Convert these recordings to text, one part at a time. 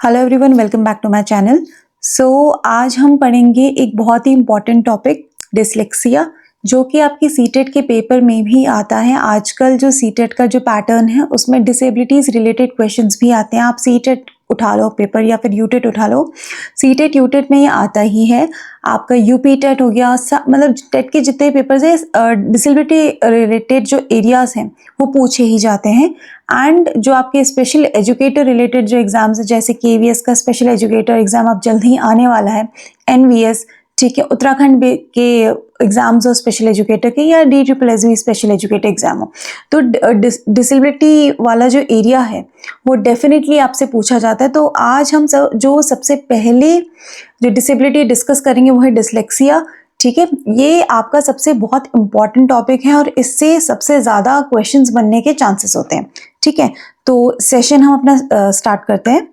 Hello everyone, welcome back to my channel. आज हम पढ़ेंगे एक बहुत ही इम्पॉर्टेंट टॉपिक डिसलेक्सिया, जो कि आपकी सीटेट के पेपर में भी आता है। आजकल जो सीटेट का जो पैटर्न है उसमें डिसेबिलिटीज रिलेटेड क्वेश्चंस भी आते हैं। आप सीटेट उठा लो पेपर या फिर यूटेट उठा लो, सीटेट यूटेट में ये आता ही है। आपका यूपी टेट हो गया, मतलब टेट के जितने पेपर्स हैं डिसेबिलिटी रिलेटेड जो एरियाज हैं वो पूछे ही जाते हैं। एंड जो आपके स्पेशल एजुकेटर रिलेटेड जो एग्जाम्स है, जैसे केवीएस का स्पेशल एजुकेटर एग्जाम अब जल्द ही आने वाला है, एनवीएस, ठीक है, उत्तराखंड के एग्जाम्स हो स्पेशल एजुकेटर के, या DSSS स्पेशल एजुकेटर एग्जाम हो, तो डिसेबिलिटी वाला जो एरिया है वो डेफिनेटली आपसे पूछा जाता है। तो आज हम जो सबसे पहले जो डिसेबिलिटी डिस्कस करेंगे वो है डिसलेक्सिया। ठीक है, ये आपका सबसे बहुत इंपॉर्टेंट टॉपिक है और इससे सबसे ज़्यादा क्वेश्चंस बनने के चांसेस होते हैं। ठीक है, तो सेशन हम अपना स्टार्ट करते हैं।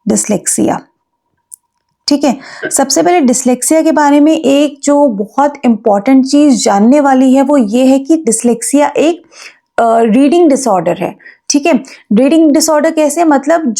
डिसलेक्सिया, ठीक है, सबसे पहले डिसलेक्सिया के बारे में एक जो बहुत इंपॉर्टेंट चीज जानने वाली है वो ये है कि डिसलेक्सिया एक रीडिंग डिसऑर्डर है। ठीक है, रीडिंग डिसऑर्डर कैसे, मतलब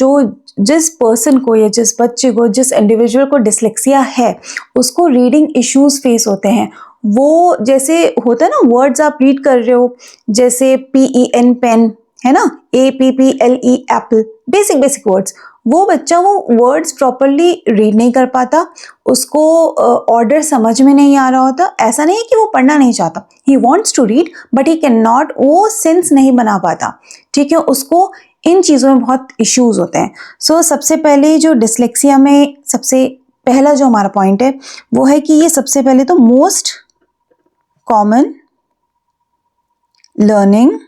जिस पर्सन को या जिस बच्चे को, जिस इंडिविजुअल को डिसलेक्सिया है उसको रीडिंग इश्यूज फेस होते हैं। वो जैसे होता है ना, वर्ड्स आप रीड कर रहे हो, जैसे PEN पेन है ना, APPLE Apple, basic basic words, वो बच्चा वो वर्ड्स प्रॉपरली रीड नहीं कर पाता, उसको ऑर्डर समझ में नहीं आ रहा होता। ऐसा नहीं है कि वो पढ़ना नहीं चाहता, he wants to read but he can not, वो सेंस नहीं बना पाता। ठीक है, उसको इन चीज़ों में बहुत इश्यूज होते हैं। सबसे पहले जो डिसलेक्सिया में सबसे पहला जो हमारा पॉइंट है वो है कि ये सबसे पहले तो मोस्ट कॉमन लर्निंग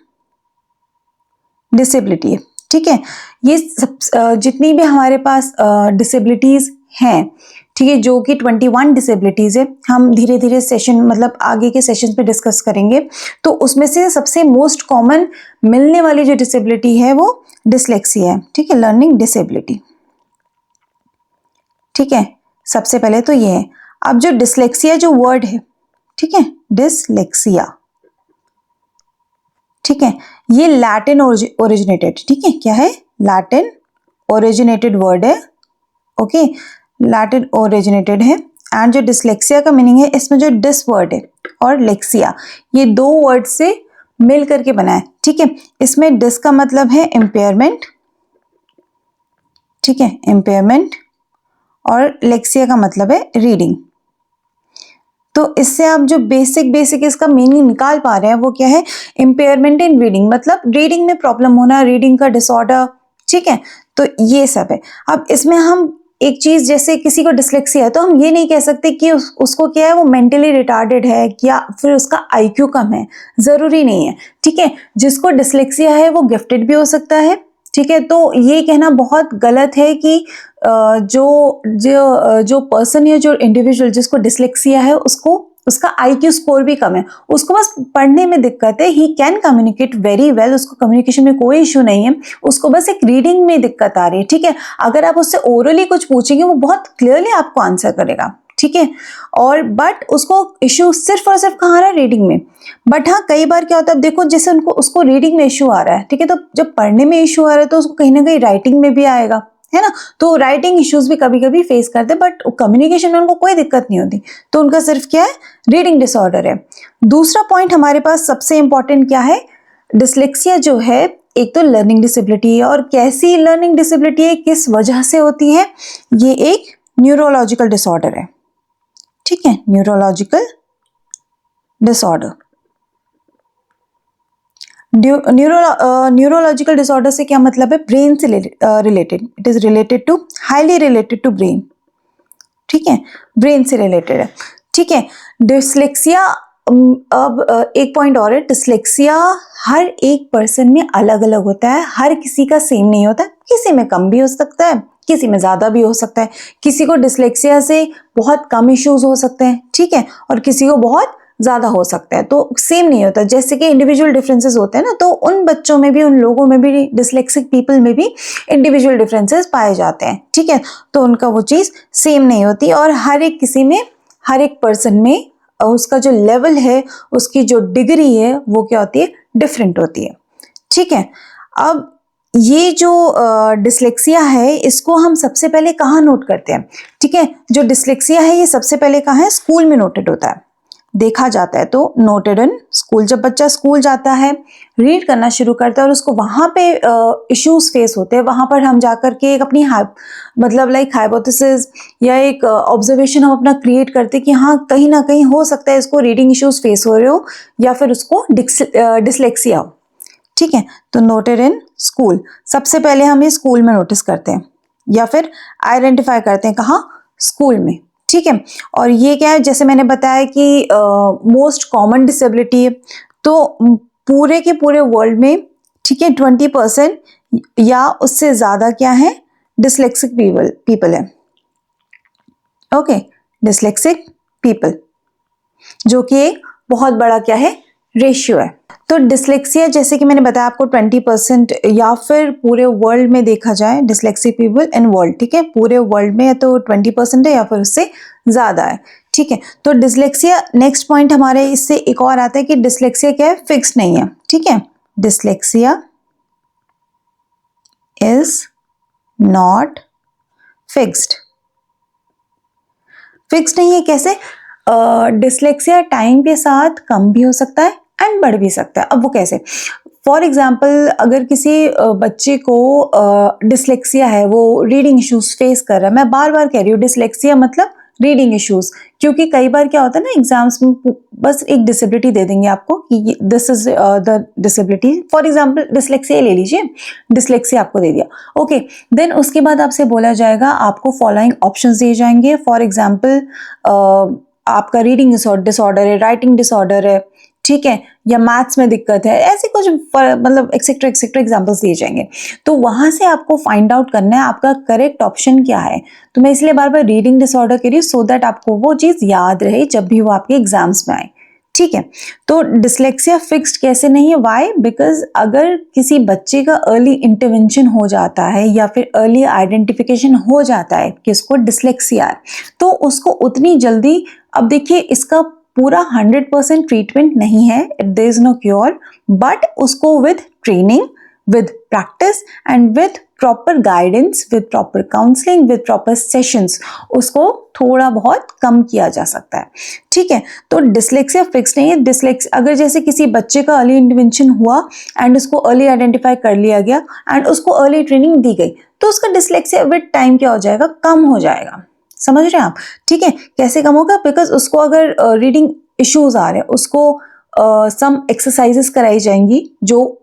डिसेबिलिटी है। ठीक है, ये सब जितनी भी हमारे पास डिसेबिलिटीज हैं, ठीक है, जो कि 21 डिसेबिलिटीज है, हम धीरे धीरे सेशन मतलब आगे के सेशन पे डिस्कस करेंगे। तो उसमें से सबसे मोस्ट कॉमन मिलने वाली जो डिसेबिलिटी है वो डिसलेक्सिया है। ठीक है, लर्निंग डिसेबिलिटी। ठीक है, सबसे पहले तो ये है। अब जो डिसलेक्सिया जो वर्ड है, ठीक है, डिसलेक्सिया, ठीक है, ये लैटिन ओरिजिनेटेड, ठीक है, क्या है, लैटिन ओरिजिनेटेड वर्ड है। ओके, लैटिन ओरिजिनेटेड है। एंड जो डिसलेक्सिया का मीनिंग है, इसमें जो डिस वर्ड है और लेक्सिया, ये दो वर्ड से मिल करके बना है। ठीक है, इसमें डिस का मतलब है इम्पेयरमेंट, ठीक है, इम्पेयरमेंट, और लेक्सिया का मतलब है रीडिंग। तो इससे आप जो बेसिक इसका मीनिंग निकाल पा रहे हैं वो क्या है, इम्पेयरमेंट इन रीडिंग, मतलब रीडिंग में प्रॉब्लम होना, रीडिंग का डिसऑर्डर। ठीक है, तो ये सब है। अब इसमें हम एक चीज, जैसे किसी को डिसलेक्सिया है तो हम ये नहीं कह सकते कि उसको क्या है, वो मेंटली रिटार्डेड है या फिर उसका IQ कम है, जरूरी नहीं है। ठीक है, जिसको डिसलेक्सिया है वो गिफ्टेड भी हो सकता है। ठीक है, तो ये कहना बहुत गलत है कि जो पर्सन या जो इंडिविजुअल जिसको डिसलेक्सिया है उसको उसका IQ स्कोर भी कम है, उसको बस पढ़ने में दिक्कत है, he can communicate very well, उसको कम्युनिकेशन में कोई इश्यू नहीं है, उसको बस एक रीडिंग में दिक्कत आ रही है। ठीक है, अगर आप उससे ओरली कुछ पूछेंगे वो बहुत क्लियरली आपको आंसर करेगा। ठीक है, और बट उसको इश्यू सिर्फ और सिर्फ कहाँ आ रहा है, रीडिंग में। बट हाँ, कई बार क्या होता है, देखो जैसे उसको रीडिंग में इश्यू आ रहा है, ठीक है, तो जब पढ़ने में इश्यू आ रहा है तो उसको कहीं ना कहीं राइटिंग में भी आएगा, है ना। तो राइटिंग इश्यूज भी कभी कभी फेस करते हैं, बट कम्युनिकेशन में उनको कोई दिक्कत नहीं होती, तो उनका सिर्फ क्या है, रीडिंग डिसऑर्डर है। दूसरा पॉइंट हमारे पास सबसे इंपॉर्टेंट क्या है, डिसलेक्सिया जो है एक तो लर्निंग डिसेबिलिटी है, और कैसी लर्निंग डिसेबिलिटी है, किस वजह से होती है, ये एक न्यूरोलॉजिकल डिसऑर्डर है। ठीक है, न्यूरोलॉजिकल डिसऑर्डर। न्यूरोलॉजिकल डिसऑर्डर से क्या मतलब है, ब्रेन से related, it is related to, highly related to brain. ठीक है, ब्रेन से रिलेटेड है। ठीक है, डिसलेक्सिया, अब एक पॉइंट और है, डिसलेक्सिया हर एक पर्सन में अलग अलग होता है, हर किसी का सेम नहीं होता, किसी में कम भी हो सकता है, किसी में ज़्यादा भी हो सकता है, किसी को डिसलेक्सिया से बहुत कम इश्यूज हो सकते हैं, ठीक है, और किसी को बहुत ज़्यादा हो सकता है, तो सेम नहीं होता। जैसे कि इंडिविजुअल डिफरेंसेस होते हैं ना, तो उन बच्चों में भी, उन लोगों में भी, डिसलेक्सिक पीपल में भी इंडिविजुअल डिफरेंसेस पाए जाते हैं। ठीक है, तो उनका वो चीज़ सेम नहीं होती, और हर एक किसी में, हर एक पर्सन में उसका जो लेवल है, उसकी जो डिग्री है वो क्या होती है, डिफरेंट होती है। ठीक है, अब ये जो डिसलेक्सिया है इसको हम सबसे पहले कहाँ नोट करते हैं? ठीक है, जो डिसलेक्सिया है ये सबसे पहले कहाँ है? स्कूल में नोटेड होता है, देखा जाता है। तो नोटेड इन स्कूल, जब बच्चा स्कूल जाता है, रीड करना शुरू करता है और उसको वहाँ पे इश्यूज फेस होते हैं, वहाँ पर हम जाकर के एक अपनी मतलब लाइक हाइपोथेसिस या एक ऑब्जर्वेशन हम अपना क्रिएट करते हैं कि हाँ कहीं ना कहीं हो सकता है इसको रीडिंग इश्यूज फेस हो रहे हो या फिर उसको डिसलेक्सिया हो। ठीक है, तो नोटेड इन स्कूल, सबसे पहले हम ये स्कूल में नोटिस करते हैं या फिर आइडेंटिफाई करते हैं, कहाँ? स्कूल में। ठीक है, और ये क्या है, जैसे मैंने बताया कि मोस्ट कॉमन डिसेबिलिटी है, तो पूरे के पूरे वर्ल्ड में, ठीक है, 20% या उससे ज़्यादा क्या है? डिसलेक्सिक पीपल है। ओके, डिसलेक्सिक पीपल, जो कि एक बहुत बड़ा क्या है? रेशियो है। तो डिसलेक्सिया जैसे कि मैंने बताया आपको 20% या फिर पूरे वर्ल्ड में देखा जाए डिसलेक्सिक पीपल इन वर्ल्ड, ठीक है, पूरे वर्ल्ड में तो 20% है या फिर उससे ज़्यादा है। ठीक है, तो डिसलेक्सिया, नेक्स्ट पॉइंट हमारे इससे एक और आता है कि डिसलेक्सिया क्या है? फिक्स नहीं है। ठीक है, dyslexia is not fixed. Fix नहीं है कैसे? डिसलेक्सिया टाइम के साथ कम भी हो सकता है एंड बढ़ भी सकता है। अब वो कैसे? फॉर एग्जाम्पल, अगर किसी बच्चे को डिसलेक्सिया है, वो रीडिंग इश्यूज फेस कर रहा है, मैं बार बार कह रही हूँ डिसलेक्सिया मतलब रीडिंग इश्यूज, क्योंकि कई बार क्या होता है ना, एग्जाम्स में बस एक डिसेबिलिटी दे देंगे आपको कि this is the disability. For example dyslexia ले लीजिए, डिसलेक्सिया आपको दे दिया, ओके, देन उसके बाद आपसे बोला जाएगा, आपको फॉलोइंग ऑप्शंस दिए जाएंगे। फॉर एग्जाम्पल आपका रीडिंग डिसऑर्डर है, राइटिंग डिसऑर्डर है, ठीक है, या मैथ्स में दिक्कत है, ऐसे कुछ मतलब एक्सेट्रा एक्सेट्रा एग्जांपल्स दिए जाएंगे। तो वहां से आपको फाइंड आउट करना है आपका करेक्ट ऑप्शन क्या है। तो मैं इसलिए बार बार रीडिंग डिसऑर्डर कह रही हूँ, सो दैट आपको वो चीज याद रहे जब भी वो आपके एग्जाम्स में आए। ठीक है, तो डिसलेक्सिया फिक्स्ड कैसे नहीं है? वाई? बिकॉज अगर किसी बच्चे का अर्ली इंटरवेंशन हो जाता है या फिर अर्ली आइडेंटिफिकेशन हो जाता है कि इसको डिसलेक्सिया है, तो उसको उतनी जल्दी, अब देखिए इसका पूरा 100% ट्रीटमेंट नहीं है, there is no cure, but उसको with training, with practice and with proper guidance, with proper counselling, with proper sessions, उसको थोड़ा बहुत कम किया जा सकता है। ठीक है, तो डिसलेक्सिया फिक्स नहीं है। डिसलेक्सिया अगर जैसे किसी बच्चे का अर्ली इंटरवेंशन हुआ एंड उसको अर्ली आइडेंटिफाई कर लिया गया एंड उसको अर्ली ट्रेनिंग दी गई, तो उसका डिसलेक्सिया विद टाइम क्या हो जाएगा? कम हो जाएगा। समझ रहे हैं आप? ठीक है, कैसे कम होगा? बिकॉज उसको अगर रीडिंग इश्यूज आ रहे हैं, उसको सम एक्सरसाइजेस कराई जाएंगी जो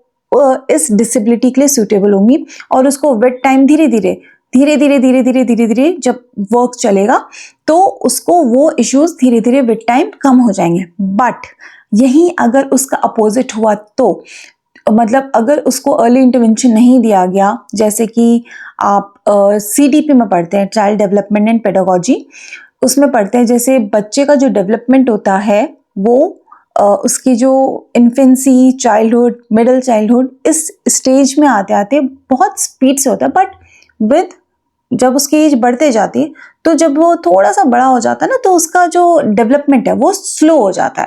इस डिसेबिलिटी के लिए सूटेबल होंगी, और उसको विद टाइम धीरे धीरे जब वर्क चलेगा तो उसको वो इश्यूज धीरे धीरे विद टाइम कम हो जाएंगे। बट यही अगर उसका अपोजिट हुआ, तो मतलब अगर उसको अर्ली इंटरवेंशन नहीं दिया गया, जैसे कि आप CDP में पढ़ते हैं, चाइल्ड डेवलपमेंट एंड पेडागोजी, उसमें पढ़ते हैं जैसे बच्चे का जो डेवलपमेंट होता है वो उसकी जो इन्फेंसी, चाइल्डहुड, मिडिल चाइल्डहुड, इस स्टेज में आते आते बहुत स्पीड से होता है, बट विद जब उसकी एज बढ़ते जाती है, तो जब वो थोड़ा सा बड़ा हो जाता है ना, तो उसका जो डेवलपमेंट है वो स्लो हो जाता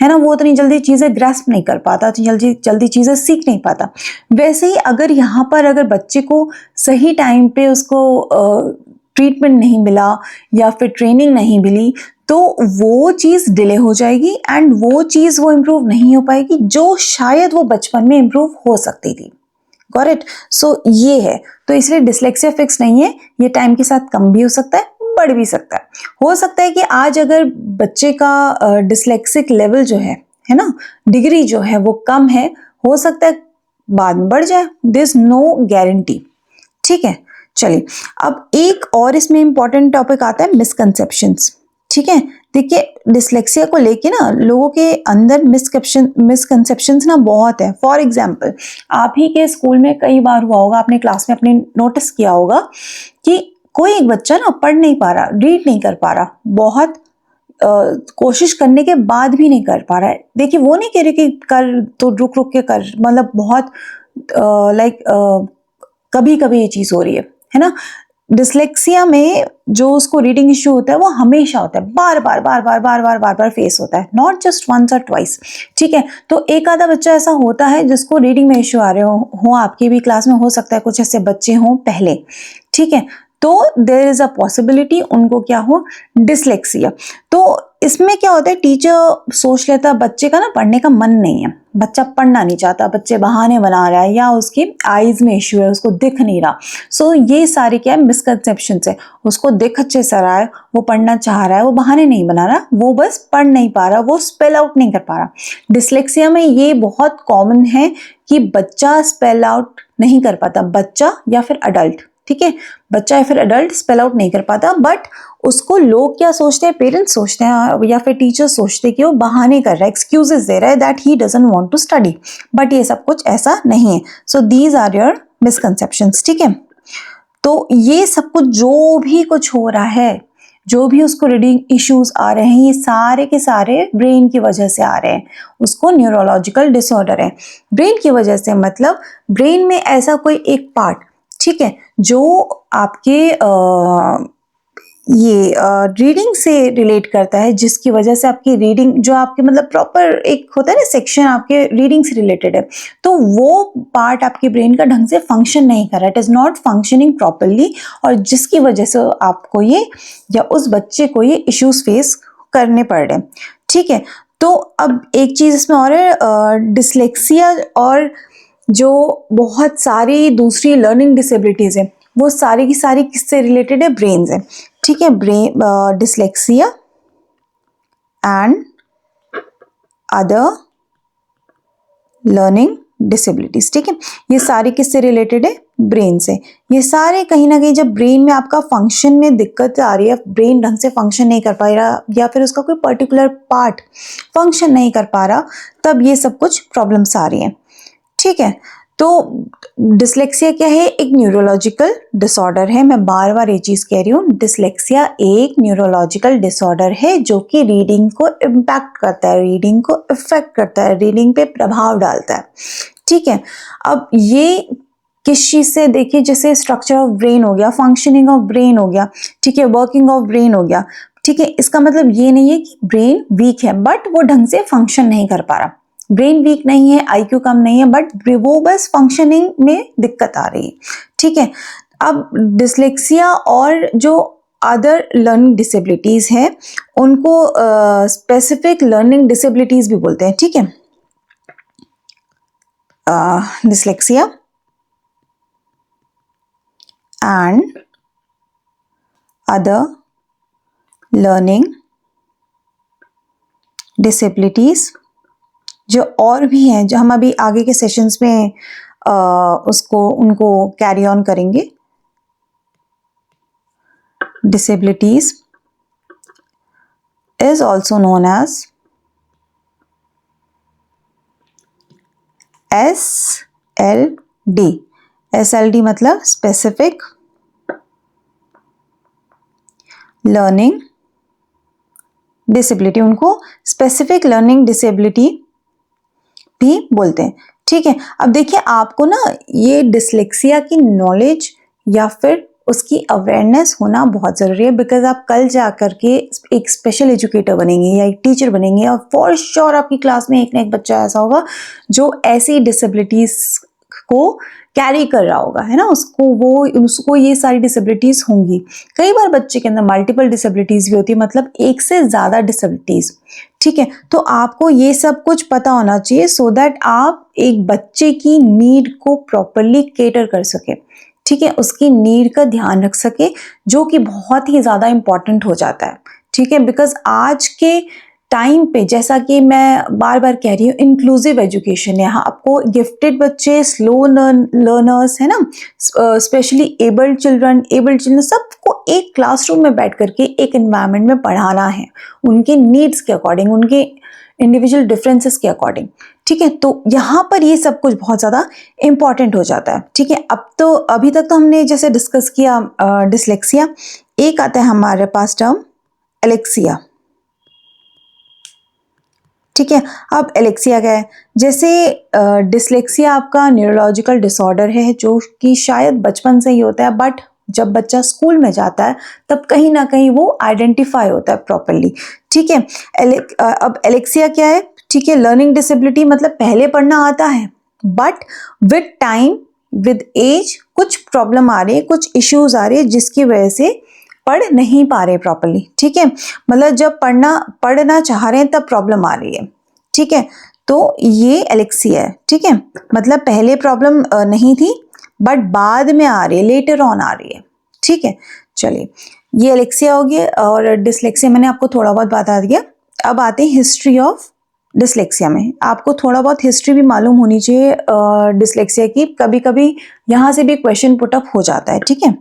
है ना, वो उतनी जल्दी चीज़ें ग्रैस्प नहीं कर पाता, जल्दी चीज़ें सीख नहीं पाता। वैसे ही अगर यहाँ पर अगर बच्चे को सही टाइम पे उसको ट्रीटमेंट नहीं मिला या फिर ट्रेनिंग नहीं मिली, तो वो चीज़ डिले हो जाएगी एंड वो चीज़ वो इम्प्रूव नहीं हो पाएगी जो शायद वो बचपन में इम्प्रूव हो सकती थी। Got it? सो ये है, तो इसलिए डिसलेक्सिया फिक्स नहीं है, ये टाइम के साथ कम भी हो सकता है, बढ़ भी सकता है। हो सकता है कि आज अगर बच्चे का डिसलेक्सिक लेवल जो है ना, डिग्री जो है वो कम है, हो सकता है बाद में बढ़ जाए, देयर इज नो गारंटी। ठीक है, चलिए अब एक और इसमें इंपॉर्टेंट टॉपिक आता है, मिसकंसेप्शंस। ठीक है, देखिए डिसलेक्सिया को लेके ना लोगों के अंदर मिसकंसेप्शंस ना बहुत है। फॉर एग्जाम्पल, आप ही के स्कूल में कई बार हुआ होगा, आपने क्लास में अपने नोटिस किया होगा कि कोई एक बच्चा ना पढ़ नहीं पा रहा, रीड नहीं कर पा रहा, बहुत कोशिश करने के बाद भी नहीं कर पा रहा है। देखिए वो नहीं कह रहे कि कर, तो रुक रुक के कर, मतलब बहुत लाइक कभी कभी ये चीज़ हो रही है ना, डिसलेक्सिया में जो उसको रीडिंग इश्यू होता है वो हमेशा होता है, बार बार बार बार बार बार बार बार फेस होता है, नॉट जस्ट वंस और ट्वाइस। ठीक है, तो एक आधा बच्चा ऐसा होता है जिसको रीडिंग में इश्यू आ रहे हो आपकी भी क्लास में हो सकता है कुछ ऐसे बच्चे हों पहले। ठीक है, तो देयर इज अ पॉसिबिलिटी उनको क्या हो, डिसलेक्सिया। तो इसमें क्या होता है, टीचर सोच लेता है बच्चे का ना पढ़ने का मन नहीं है, बच्चा पढ़ना नहीं चाहता, बच्चे बहाने बना रहा है, या उसकी आईज में इश्यू है, उसको दिख नहीं रहा। सो ये सारे क्या है, मिसकंसेप्शन है। उसको दिख अच्छे से रहा है, वो पढ़ना चाह रहा है, वो बहाने नहीं बना रहा, वो बस पढ़ नहीं पा रहा, वो स्पेल आउट नहीं कर पा रहा। डिसलेक्सिया में ये बहुत कॉमन है कि बच्चा स्पेल आउट नहीं कर पाता, बच्चा या फिर अडल्ट। ठीक है, बच्चा या फिर अडल्ट स्पेल आउट नहीं कर पाता, बट उसको लोग क्या सोचते हैं, पेरेंट्स सोचते हैं या फिर टीचर्स सोचते हैं कि वो बहाने कर रहा है, एक्सक्यूजेस दे रहा है that he doesn't want to study, but ये सब कुछ ऐसा नहीं है। So these are your misconceptions. ठीक है, तो ये सब कुछ जो भी कुछ हो रहा है, जो भी उसको रीडिंग इश्यूज आ रहे हैं, ये सारे के सारे ब्रेन की वजह से आ रहे हैं। उसको न्यूरोलॉजिकल डिसऑर्डर है। ब्रेन की वजह से मतलब ब्रेन में ऐसा कोई एक पार्ट, ठीक है, जो आपके ये रीडिंग से रिलेट करता है, जिसकी वजह से आपकी रीडिंग जो आपके मतलब प्रॉपर एक होता है ना सेक्शन आपके रीडिंग से रिलेटेड है, तो वो पार्ट आपके ब्रेन का ढंग से फंक्शन नहीं कर रहा है, it is not functioning properly, और जिसकी वजह से आपको ये या उस बच्चे को ये इश्यूज फेस करने पड़ रहे हैं। ठीक है, तो अब एक चीज इसमें और है, डिसलेक्सिया और जो बहुत सारी दूसरी लर्निंग डिसेबिलिटीज है, वो सारी की सारी किससे रिलेटेड है, ब्रेन से। ठीक है, brain dyslexia and other learning disabilities. ठीक है, ये सारी किससे रिलेटेड है, ब्रेन से। ये सारे कहीं ना कहीं जब ब्रेन में आपका फंक्शन में दिक्कत आ रही है, ब्रेन ढंग से फंक्शन नहीं कर पा रहा या फिर उसका कोई पर्टिकुलर पार्ट फंक्शन नहीं कर पा रहा, तब ये सब कुछ प्रॉब्लम्स आ रही हैं। ठीक है, तो डिसलेक्सिया क्या है, एक न्यूरोलॉजिकल डिसऑर्डर है। मैं बार बार ये चीज कह रही हूँ, डिसलेक्सिया एक न्यूरोलॉजिकल डिसऑर्डर है जो कि रीडिंग को इम्पैक्ट करता है, रीडिंग को इफेक्ट करता है, रीडिंग पे प्रभाव डालता है। ठीक है, अब ये किस चीज से, देखिए जैसे स्ट्रक्चर ऑफ ब्रेन हो गया, फंक्शनिंग ऑफ ब्रेन हो गया, ठीक है, वर्किंग ऑफ ब्रेन हो गया। ठीक है, इसका मतलब ये नहीं है कि ब्रेन वीक है, बट वो ढंग से फंक्शन नहीं कर पा रहा। ब्रेन वीक नहीं है, आईक्यू कम नहीं है, बट वो बस फंक्शनिंग में दिक्कत आ रही है। ठीक है, अब डिसलेक्सिया और जो अदर लर्निंग डिसेबिलिटीज है उनको स्पेसिफिक लर्निंग डिसेबिलिटीज भी बोलते हैं। ठीक है, dyslexia and other learning disabilities जो और भी हैं, जो हम अभी आगे के सेशंस में उसको उनको कैरी ऑन करेंगे। Disabilities is also known as SLD। SLD मतलब स्पेसिफिक लर्निंग डिसेबिलिटी, उनको स्पेसिफिक लर्निंग डिसेबिलिटी भी बोलते हैं। ठीक है, अब देखिए आपको ना ये डिसलेक्सिया की नॉलेज या फिर उसकी अवेयरनेस होना बहुत ज़रूरी है, बिकॉज आप कल जा करके एक स्पेशल एजुकेटर बनेंगे या एक टीचर बनेंगे, और फॉर श्योर आपकी क्लास में एक ना एक बच्चा ऐसा होगा जो ऐसी डिसेबिलिटीज को कैरी कर रहा होगा, है ना, उसको ये सारी डिसेबिलिटीज होंगी। कई बार बच्चे के अंदर मल्टीपल डिसेबिलिटीज भी होती है, मतलब एक से ज़्यादा डिसेबिलिटीज। ठीक है, तो आपको ये सब कुछ पता होना चाहिए सो दैट आप एक बच्चे की नीड को प्रॉपरली केटर कर सके। ठीक है, उसकी नीड का ध्यान रख सके, जो कि बहुत ही ज़्यादा इंपॉर्टेंट हो जाता है। ठीक है, बिकॉज आज के टाइम पे जैसा कि मैं बार बार कह रही हूँ, इंक्लूसिव एजुकेशन है। आपको गिफ्टेड बच्चे, स्लो लर्नर्स, है ना, स्पेशली एबल्ड चिल्ड्रन सबको एक क्लासरूम में बैठ करके एक एनवायरनमेंट में पढ़ाना है, उनके नीड्स के अकॉर्डिंग, उनके इंडिविजुअल डिफरेंसेस के अकॉर्डिंग। ठीक है, तो यहाँ पर ये सब कुछ बहुत ज़्यादा इंपॉर्टेंट हो जाता है। ठीक है, अब तो अभी तक तो हमने जैसे डिस्कस किया डिसलेक्सिया, एक आता है हमारे पास टर्म एलेक्सिया। ठीक है, अब एलेक्सिया क्या है, जैसे डिसलेक्सिया आपका न्यूरोलॉजिकल डिसऑर्डर है जो कि शायद बचपन से ही होता है, बट जब बच्चा स्कूल में जाता है तब कहीं ना कहीं वो आइडेंटिफाई होता है प्रॉपरली। ठीक है, अब एलेक्सिया क्या है? ठीक है, लर्निंग डिसेबिलिटी मतलब पहले पढ़ना आता है but with time with age कुछ प्रॉब्लम आ रही है, कुछ इश्यूज आ रही है जिसकी वजह से पढ़ नहीं पा रहे प्रॉपरली। ठीक है, मतलब जब पढ़ना चाह रहे हैं तब प्रॉब्लम आ रही है। ठीक है, तो ये एलेक्सिया है। ठीक है, मतलब पहले प्रॉब्लम नहीं थी बट बाद में आ रही है, लेटर ऑन आ रही है। ठीक है, चलिए ये एलेक्सिया हो गया और डिसलेक्सिया मैंने आपको थोड़ा बहुत बता दिया। अब आते हैं हिस्ट्री ऑफ डिसलेक्सिया में। आपको थोड़ा बहुत हिस्ट्री भी मालूम होनी चाहिए डिसलेक्सिया की, कभी कभी यहाँ से भी क्वेश्चन पुटअप हो जाता है। ठीक है,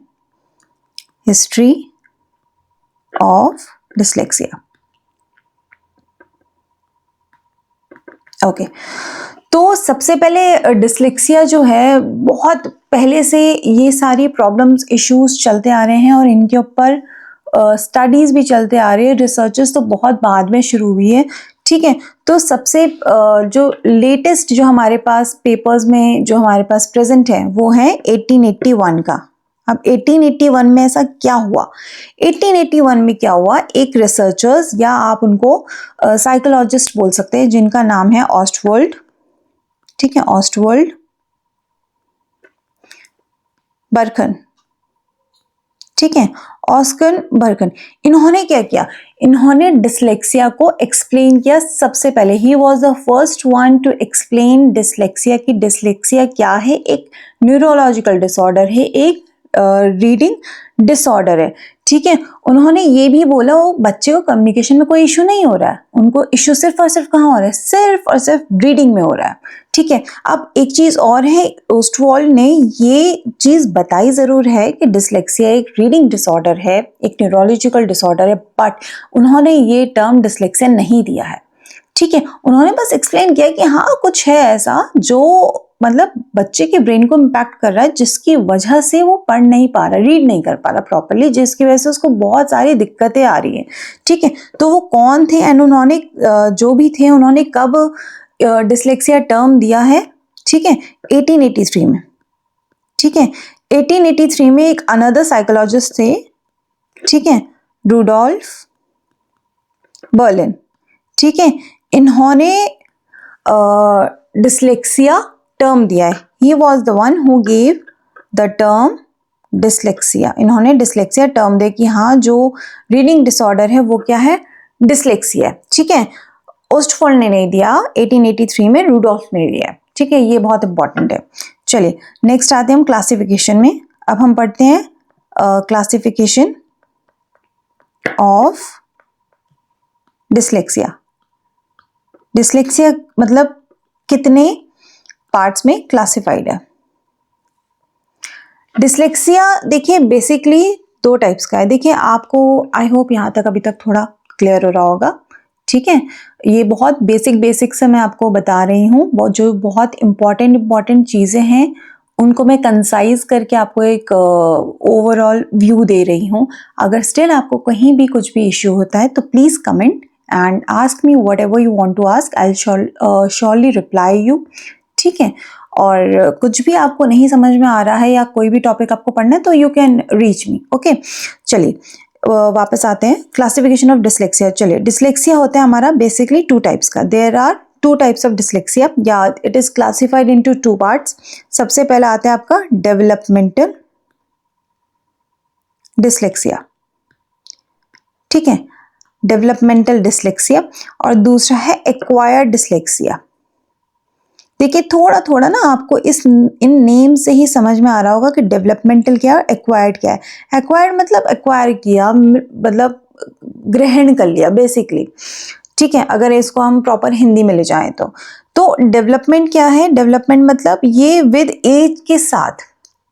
हिस्ट्री ऑफ डिसलेक्सिया। ओके, तो सबसे पहले डिसलेक्सिया जो है बहुत पहले से ये सारी प्रॉब्लम्स इश्यूज चलते आ रहे हैं और इनके ऊपर स्टडीज भी चलते आ रही है, रिसर्चेस तो बहुत बाद में शुरू हुई है। ठीक है, तो सबसे जो लेटेस्ट जो हमारे पास पेपर्स में जो हमारे पास प्रेजेंट है वो है 1881 का। अब 1881 में ऐसा क्या हुआ? 1881 में क्या हुआ, एक रिसर्चर्स या आप उनको साइकोलॉजिस्ट बोल सकते हैं जिनका नाम है ऑस्टवर्ल्ड। ठीक है, ऑस्टवर्ल्ड बर्कन। ठीक है, ऑस्कर बर्कन, इन्होंने क्या किया? इन्होंने डिसलेक्सिया को एक्सप्लेन किया सबसे पहले। He was the first one two explain dyslexia की डिसलेक्सिया क्या है, एक न्यूरोलॉजिकल डिसऑर्डर है, एक रीडिंग डिसऑर्डर है। ठीक है, उन्होंने ये भी बोला वो बच्चे को कम्युनिकेशन में कोई इशू नहीं हो रहा है, उनको इशू सिर्फ और सिर्फ कहाँ हो रहा है? सिर्फ और सिर्फ रीडिंग में हो रहा है। ठीक है, अब एक चीज और है, ओस्टवॉल्ड ने ये चीज बताई जरूर है कि डिसलेक्सिया एक रीडिंग डिसऑर्डर है, एक न्यूरोलॉजिकल डिसऑर्डर है, बट उन्होंने ये टर्म डिसलेक्सिया नहीं दिया है। ठीक है, उन्होंने बस एक्सप्लेन किया कि हाँ कुछ है ऐसा जो मतलब बच्चे के ब्रेन को इम्पैक्ट कर रहा है जिसकी वजह से वो पढ़ नहीं पा रहा, रीड नहीं कर पा रहा प्रॉपरली, जिसकी वजह से उसको बहुत सारी दिक्कतें आ रही हैं। ठीक है, तो वो कौन थे एंड उन्होंने जो भी थे उन्होंने कब डिसलेक्सिया टर्म दिया है? ठीक है, 1883 में। ठीक है, 1883 में एक अनदर साइकोलॉजिस्ट थे। ठीक है, रूडोल्फ बर्लिन। ठीक है, इन्होंने डिसलेक्सिया टर्म दिया है। He was the one who gave the term dyslexia. इन्होंने डिसलेक्सिया टर्म दे कि हाँ जो रीडिंग डिसऑर्डर है वो क्या है? डिसलेक्सिया है। ठीक है, ओस्टफोल्ड ने नहीं दिया, 1883 में रूडोल्फ ने दिया। ठीक है, ये बहुत इंपॉर्टेंट है। चलिए नेक्स्ट आते हैं हम क्लासिफिकेशन में। अब हम पढ़ते हैं क्लासिफिकेशन ऑफ डिसलेक्सिया। डिसलेक्सिया मतलब कितने पार्ट्स में क्लासिफाइड है? डिसलेक्सिया देखिए बेसिकली दो टाइप्स का है। देखिए आपको आई होप यहाँ तक अभी तक थोड़ा क्लियर हो रहा होगा। ठीक है, ये बहुत बेसिक से मैं आपको बता रही हूँ, जो बहुत इंपॉर्टेंट चीज़ें हैं उनको मैं कंसाइज करके आपको एक ओवरऑल व्यू दे रही हूँ। अगर स्टिल आपको कहीं भी कुछ भी इश्यू होता है तो please comment and ask me whatever you want to ask, I surely reply you. ठीक है, और कुछ भी आपको नहीं समझ में आ रहा है या कोई भी टॉपिक आपको पढ़ना है तो you can reach me. Okay, चलिए वापस आते हैं क्लासिफिकेशन ऑफ डिसलेक्सिया। चलिए डिसलेक्सिया होता है हमारा बेसिकली टू टाइप्स का। There are two types of dyslexia या it is classified into two parts. सबसे पहला आता है आपका डेवलपमेंटल डिसलेक्सिया। ठीक है, डेवलपमेंटल डिसलेक्सिया, और दूसरा है एक्वायर्ड डिसलेक्सिया। देखिए थोड़ा थोड़ा ना आपको इन नेम से ही समझ में आ रहा होगा कि डेवलपमेंटल क्या है, एक्वायर्ड क्या है। एक्वायर्ड मतलब एक्वायर किया, मतलब ग्रहण कर लिया बेसिकली। ठीक है, अगर इसको हम प्रॉपर हिंदी में ले जाएं तो डेवलपमेंट क्या है? डेवलपमेंट मतलब ये विद एज के साथ,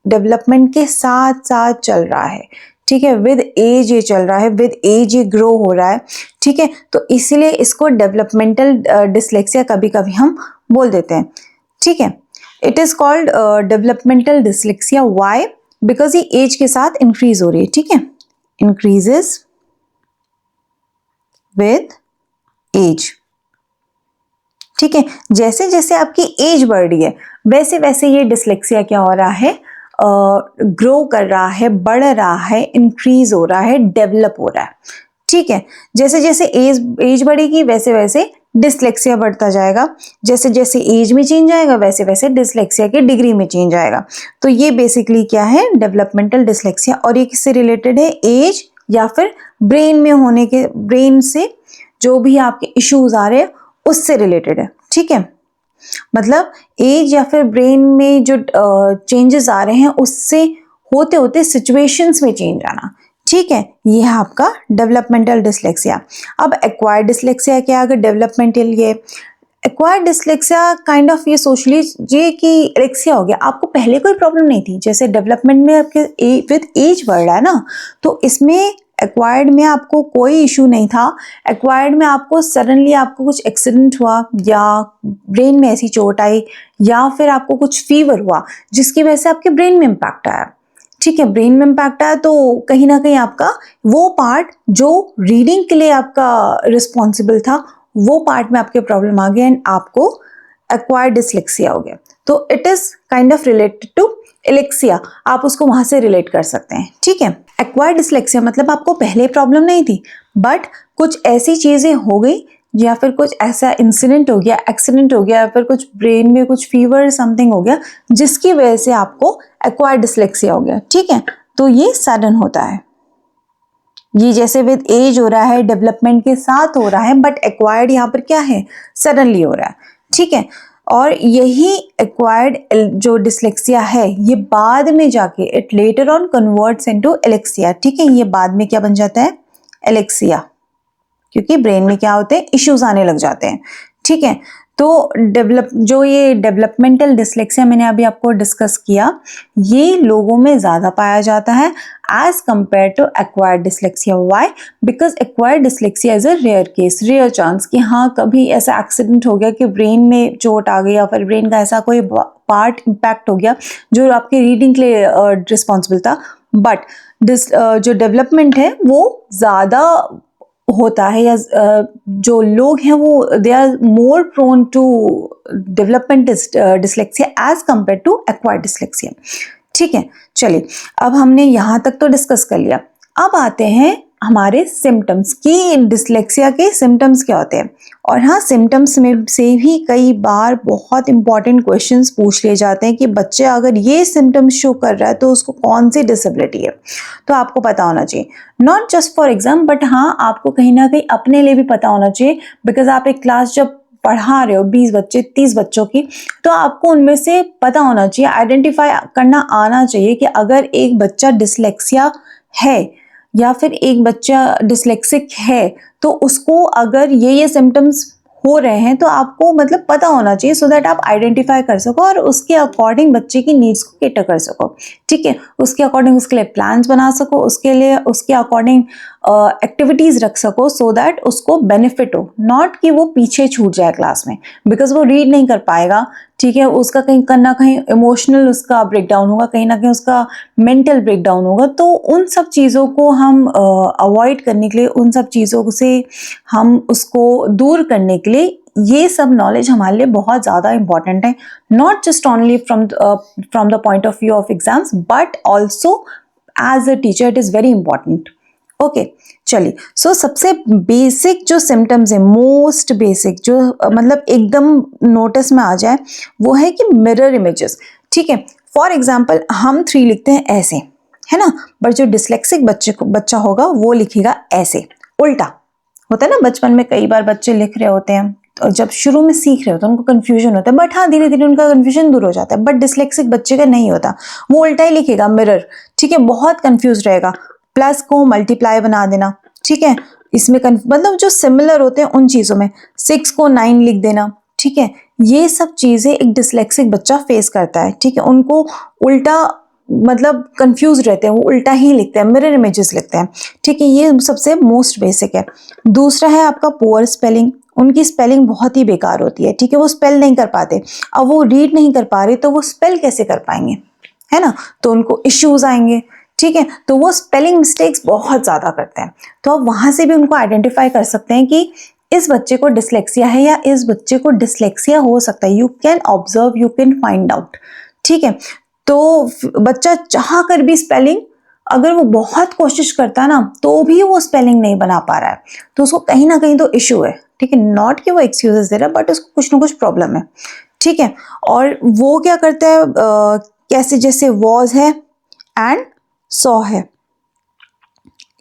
डेवलपमेंट के साथ साथ चल रहा है। ठीक है, विद एज ये चल रहा है, विद एज ये ग्रो हो रहा है। ठीक है, तो इसीलिए इसको डेवलपमेंटल डिसलेक्सिया कभी कभी हम बोल देते हैं। ठीक है, it is called developmental dyslexia. Why? Because ये एज के साथ इंक्रीज हो रही है। ठीक है, इंक्रीजेस विद एज। ठीक है, जैसे जैसे आपकी एज बढ़ रही है वैसे वैसे ये डिसलेक्सिया क्या हो रहा है? ग्रो कर रहा है, बढ़ रहा है, इंक्रीज हो रहा है, डेवलप हो रहा है। ठीक है, जैसे जैसे एज बढ़ेगी वैसे वैसे डिसलेक्सिया बढ़ता जाएगा, जैसे जैसे एज में चेंज आएगा वैसे वैसे डिसलेक्सिया की डिग्री में चेंज आएगा। तो ये बेसिकली क्या है, डेवलपमेंटल डिसलेक्सिया। और ये किससे रिलेटेड है, एज या फिर ब्रेन में होने के, ब्रेन से जो भी आपके इश्यूज आ रहे हैं उससे रिलेटेड है। ठीक है, मतलब एज या फिर ब्रेन में जो चेंजेस आ रहे हैं उससे होते होते सिचुएशंस में चेंज आना। ठीक है, ये है आपका डेवलपमेंटल डिसलेक्सिया। अब एक्वायर्ड डिसलेक्सिया क्या है, अगर डेवलपमेंटल ये एक्वायर्ड डिसलेक्सिया काइंड ऑफ ये सोच लीजिए कि एलेक्सिया हो गया, आपको पहले कोई प्रॉब्लम नहीं थी, जैसे डेवलपमेंट में आपके विद एज बढ़ रहा है ना, तो इसमें एक्वायर्ड में आपको कोई इशू नहीं था। एक्वायर्ड में आपको सडनली आपको कुछ एक्सीडेंट हुआ या ब्रेन में ऐसी चोट आई या फिर आपको कुछ फीवर हुआ जिसकी वजह से आपके ब्रेन में इम्पैक्ट आया। ठीक है, ब्रेन में इम्पैक्ट आया तो कहीं ना कहीं आपका वो पार्ट जो रीडिंग के लिए आपका रिस्पॉन्सिबल था वो पार्ट में आपके प्रॉब्लम आ गया एंड आपको एक्वायर्ड डिसलेक्सिया हो गया। तो it is kind of related to alexia, आप उसको वहां से रिलेट कर सकते हैं। ठीक है, एक्वायर्ड डिसलेक्सिया मतलब आपको पहले प्रॉब्लम नहीं थी बट कुछ ऐसी चीजें हो गई या फिर कुछ ऐसा इंसिडेंट हो गया, एक्सीडेंट हो गया या फिर कुछ ब्रेन में कुछ फीवर समथिंग हो गया जिसकी वजह से आपको एक्वायर्ड डिसलेक्सिया हो गया। ठीक है, तो ये सडन होता है, ये जैसे विद एज हो रहा है, डेवलपमेंट के साथ हो रहा है, बट एक्वायर्ड यहाँ पर क्या है, सडनली हो रहा है। ठीक है, और यही एक्वायर्ड जो डिसलेक्सिया है ये बाद में जाके it later on converts into Alexia. ठीक है, ये बाद में क्या बन जाता है, एलेक्सिया, क्योंकि ब्रेन में क्या होते हैं, इश्यूज आने लग जाते हैं। ठीक है, तो जो ये डेवलपमेंटल डिसलेक्सिया मैंने अभी आपको डिस्कस किया, ये लोगों में ज़्यादा पाया जाता है as compare to acquired dyslexia. Why, because acquired dyslexia is a rare case, rare chance कि हाँ कभी ऐसा एक्सीडेंट हो गया कि ब्रेन में चोट आ गई या फिर ब्रेन का ऐसा कोई पार्ट इम्पैक्ट हो गया जो आपके रीडिंग के लिए रिस्पॉन्सिबल था। बट जो डेवलपमेंट है वो ज़्यादा होता है, या जो लोग हैं वो they are more prone to development dyslexia as compare to acquired dyslexia. ठीक है, चलिए अब हमने यहाँ तक तो डिस्कस कर लिया। अब आते हैं हमारे सिम्टम्स की, डिसलेक्सिया के सिम्टम्स क्या होते हैं। और हाँ, सिम्टम्स में से भी कई बार बहुत इंपॉर्टेंट क्वेश्चंस पूछ लिए जाते हैं कि बच्चे अगर ये सिम्टम्स शो कर रहा है तो उसको कौन सी डिसेबिलिटी है, तो आपको पता होना चाहिए। Not just for exam but हाँ आपको कहीं ना कहीं अपने लिए भी पता होना चाहिए, बिकॉज आप एक क्लास जब पढ़ा रहे हो 20 बच्चे 30 बच्चों की, तो आपको उनमें से पता होना चाहिए, आइडेंटिफाई करना आना चाहिए कि अगर एक बच्चा डिसलेक्सिया है या फिर एक बच्चा डिसलेक्सिक है तो उसको अगर ये सिम्टम्स हो रहे हैं तो आपको मतलब पता होना चाहिए, सो दैट आप आइडेंटिफाई कर सको और उसके अकॉर्डिंग बच्चे की नीड्स को कैटर कर सको। ठीक है, उसके अकॉर्डिंग उसके लिए प्लान्स बना सको, उसके लिए उसके अकॉर्डिंग एक्टिविटीज रख सको, सो दैट उसको बेनिफिट हो, नॉट कि वो पीछे छूट जाए क्लास में बिकॉज वो रीड नहीं कर पाएगा। ठीक है, उसका कहीं ना कहीं इमोशनल उसका ब्रेकडाउन होगा, कहीं ना कहीं उसका मेंटल ब्रेकडाउन होगा। तो उन सब चीज़ों को हम अवॉइड करने के लिए, उन सब चीज़ों से हम उसको दूर करने के लिए ये सब नॉलेज हमारे लिए बहुत ज़्यादा इंपॉर्टेंट है, not just only from the point of view of exams but also as a teacher it is very important. Okay, चलिए, सो सबसे बेसिक जो सिम्टम्स है, मोस्ट बेसिक जो मतलब एकदम नोटिस में आ जाए वो है कि मिरर इमेजेस। ठीक है, फॉर एग्जाम्पल हम 3 लिखते हैं ऐसे, है ना, बट जो डिसलेक्सिक बच्चा होगा वो लिखेगा ऐसे, उल्टा होता है ना। बचपन में कई बार बच्चे लिख रहे होते हैं तो जब शुरू में सीख रहे होते हैं उनको कंफ्यूजन होता है, बट हाँ धीरे धीरे उनका कंफ्यूजन दूर हो जाता है। बट डिसलेक्सिक बच्चे का नहीं होता, वो उल्टा ही लिखेगा, मिरर। ठीक है, बहुत कंफ्यूज रहेगा, प्लस को मल्टीप्लाई बना देना। ठीक है, इसमें मतलब जो सिमिलर होते हैं उन चीज़ों में 6 को 9 लिख देना। ठीक है, ये सब चीज़ें एक डिसलेक्सिक बच्चा फेस करता है। ठीक है, उनको उल्टा मतलब कंफ्यूज रहते हैं, वो उल्टा ही लिखते हैं, मिरर इमेजेस लिखते हैं। ठीक है, ये सबसे मोस्ट बेसिक है। दूसरा है आपका पुअर स्पेलिंग, उनकी स्पेलिंग बहुत ही बेकार होती है। ठीक है, वो स्पेल नहीं कर पाते, अब वो रीड नहीं कर पा रहे तो वो स्पेल कैसे कर पाएंगे, है ना, तो उनको इश्यूज आएंगे। ठीक है, तो वो स्पेलिंग मिस्टेक्स बहुत ज़्यादा करते हैं, तो आप वहाँ से भी उनको आइडेंटिफाई कर सकते हैं कि इस बच्चे को डिसलेक्सिया है या इस बच्चे को डिसलेक्सिया हो सकता है। You can observe, you can find out. ठीक है, तो बच्चा चाह कर भी स्पेलिंग, अगर वो बहुत कोशिश करता है ना तो भी वो स्पेलिंग नहीं बना पा रहा है, तो उसको कहीं ना कहीं तो इशू है। ठीक है, नॉट कि वो एक्सक्यूजेस दे रहा है, बट उसको कुछ ना कुछ प्रॉब्लम है। ठीक है, और वो क्या करता है, कैसे, जैसे वॉज है एंड सॉ है,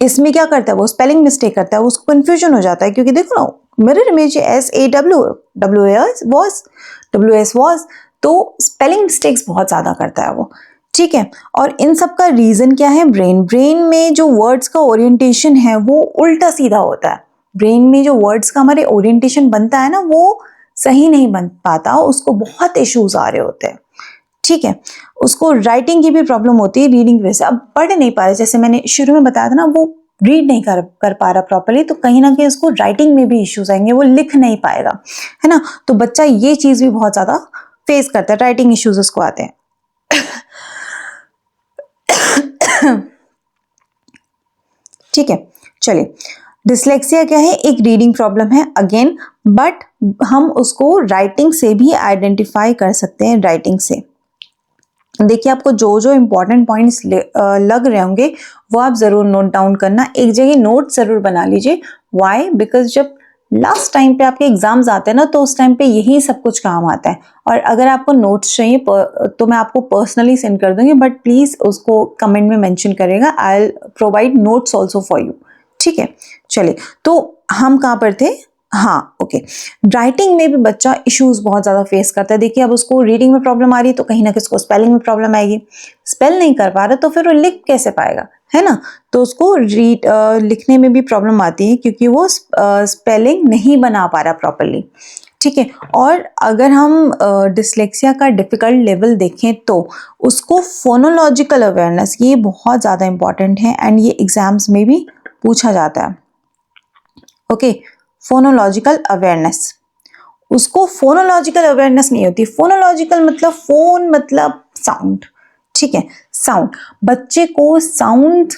इसमें क्या करता है वो स्पेलिंग मिस्टेक करता है, उसको कंफ्यूजन हो जाता है, क्योंकि देखो ना mirror image SAW, WS was, तो स्पेलिंग मिस्टेक्स बहुत ज्यादा करता है वो। ठीक है, और इन सब का रीजन क्या है, ब्रेन में जो वर्ड्स का ओरिएंटेशन है वो उल्टा सीधा होता है। ब्रेन में जो वर्ड्स का हमारे ओरिएंटेशन बनता है ना वो सही नहीं बन पाता, उसको बहुत इश्यूज आ रहे होते हैं। ठीक है, उसको राइटिंग की भी प्रॉब्लम होती है, रीडिंग की वजह से अब पढ़ नहीं पा रहे, जैसे मैंने शुरू में बताया था ना, वो रीड नहीं कर पा रहा प्रॉपरली, तो कहीं ना कहीं उसको राइटिंग में भी इश्यूज आएंगे, वो लिख नहीं पाएगा, है ना। तो बच्चा ये चीज भी बहुत ज्यादा फेस करता है, राइटिंग इश्यूज उसको आते हैं। ठीक है, चलिए, डिसलेक्सिया क्या है, एक रीडिंग प्रॉब्लम है अगेन, बट हम उसको राइटिंग से भी आइडेंटिफाई कर सकते हैं, राइटिंग से। देखिए, आपको जो जो इंपॉर्टेंट पॉइंट्स लग रहे होंगे वो आप जरूर नोट डाउन करना, एक जगह नोट जरूर बना लीजिए। व्हाई? बिकॉज जब लास्ट टाइम पे आपके एग्जाम्स आते हैं ना, तो उस टाइम पे यही सब कुछ काम आता है। और अगर आपको नोट्स चाहिए तो मैं आपको पर्सनली सेंड कर दूंगी, बट प्लीज उसको कमेंट में मेंशन करेगा, I will provide notes also for you. ठीक है, चलिए, तो हम कहाँ पर थे, हाँ ओके, राइटिंग में भी बच्चा इश्यूज बहुत ज्यादा फेस करता है। देखिए, अब उसको रीडिंग में प्रॉब्लम आ रही है तो कहीं ना कहीं उसको स्पेलिंग में प्रॉब्लम आएगी, स्पेल नहीं कर पा रहा तो फिर वो लिख कैसे पाएगा, है ना। तो उसको लिखने में भी प्रॉब्लम आती है, क्योंकि वो स्पेलिंग नहीं बना पा रहा प्रॉपरली। ठीक है, और अगर हम डिसलेक्सिया का डिफिकल्ट लेवल देखें तो उसको फोनोलॉजिकल अवेयरनेस, ये बहुत ज़्यादा इंपॉर्टेंट है एंड ये एग्जाम्स में भी पूछा जाता है। ओके, फोनोलॉजिकल अवेयरनेस, उसको फोनोलॉजिकल अवेयरनेस नहीं होती। फोनोलॉजिकल मतलब फोन मतलब साउंड। ठीक है, साउंड, बच्चे को साउंड